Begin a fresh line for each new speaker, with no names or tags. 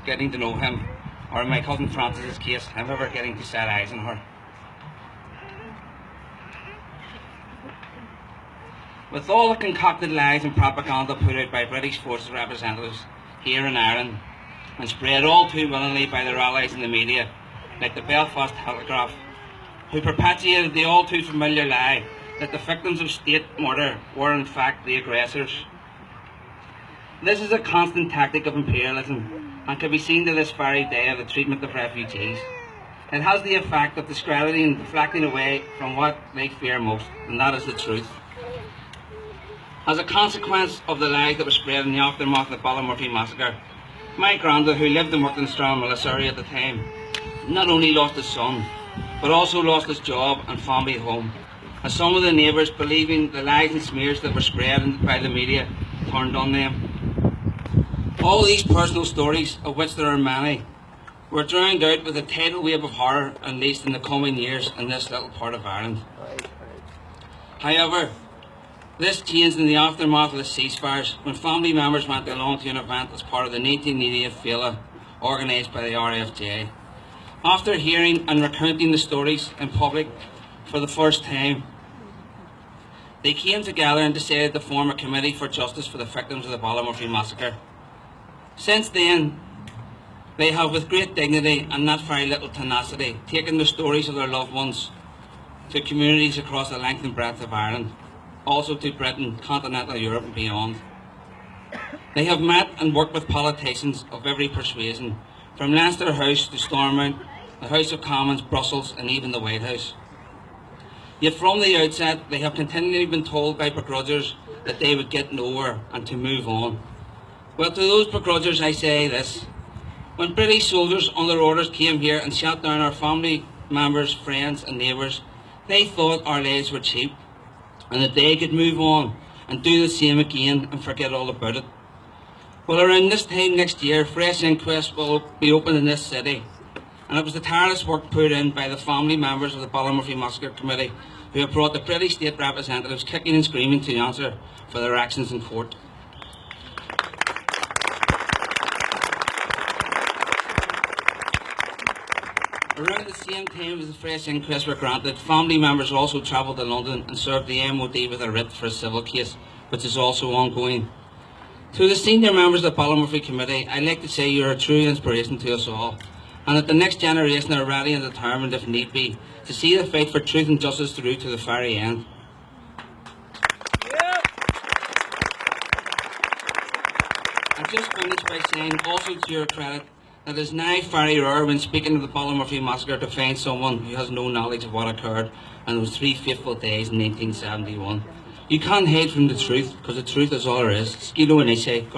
getting to know him, or in my cousin Francis's case, him ever getting to set eyes on her. With all the concocted lies and propaganda put out by British forces representatives here in Ireland, and spread all too willingly by their allies in the media, like the Belfast Telegraph, who perpetuated the all too familiar lie that the victims of state murder were in fact the aggressors. This is a constant tactic of imperialism, and can be seen to this very day of the treatment of refugees. It has the effect of discrediting and deflecting away from what they fear most, and that is the truth. As a consequence of the lies that were spread in the aftermath of the Ballymurphy massacre, my granddad, who lived and worked in Stranraer at the time, not only lost his son, but also lost his job and family home, as some of the neighbours, believing the lies and smears that were spread by the media, turned on them. All these personal stories, of which there are many, were drowned out with a tidal wave of horror unleashed in the coming years in this little part of Ireland. However, this changed in the aftermath of the ceasefires, when family members went along to an event as part of the 1988 Fela organised by the RFJ. After hearing and recounting the stories in public for the first time, they came together and decided to form a committee for justice for the victims of the Ballymurphy massacre. Since then, they have, with great dignity and not very little tenacity, taken the stories of their loved ones to communities across the length and breadth of Ireland, also to Britain, continental Europe and beyond. They have met and worked with politicians of every persuasion, from Leinster House to Stormont, the House of Commons, Brussels and even the White House. Yet from the outset, they have continually been told by begrudgers that they would get nowhere and to move on. Well, to those begrudgers I say this: when British soldiers under orders came here and shot down our family members, friends and neighbours, they thought our lives were cheap and that they could move on and do the same again and forget all about it. Well, around this time next year, fresh inquests will be opened in this city, and it was the tireless work put in by the family members of the Ballymurphy Massacre Committee who have brought the British state representatives kicking and screaming to answer for their actions in court. Around the same time as the fresh inquests were granted, family members also travelled to London and served the MOD with a writ for a civil case, which is also ongoing. To the senior members of the Ballymurphy Committee, I'd like to say you're a true inspiration to us all, and that the next generation are ready and determined, if need be, to see the fight for truth and justice through to the very end. I'll just finish by saying, also to your credit, that it is now very rare when speaking of the Ballymurphy massacre to find someone who has no knowledge of what occurred on those 3 fateful days in 1971. You can't hide from the truth, because the truth is all there is. Skilo and Ishe,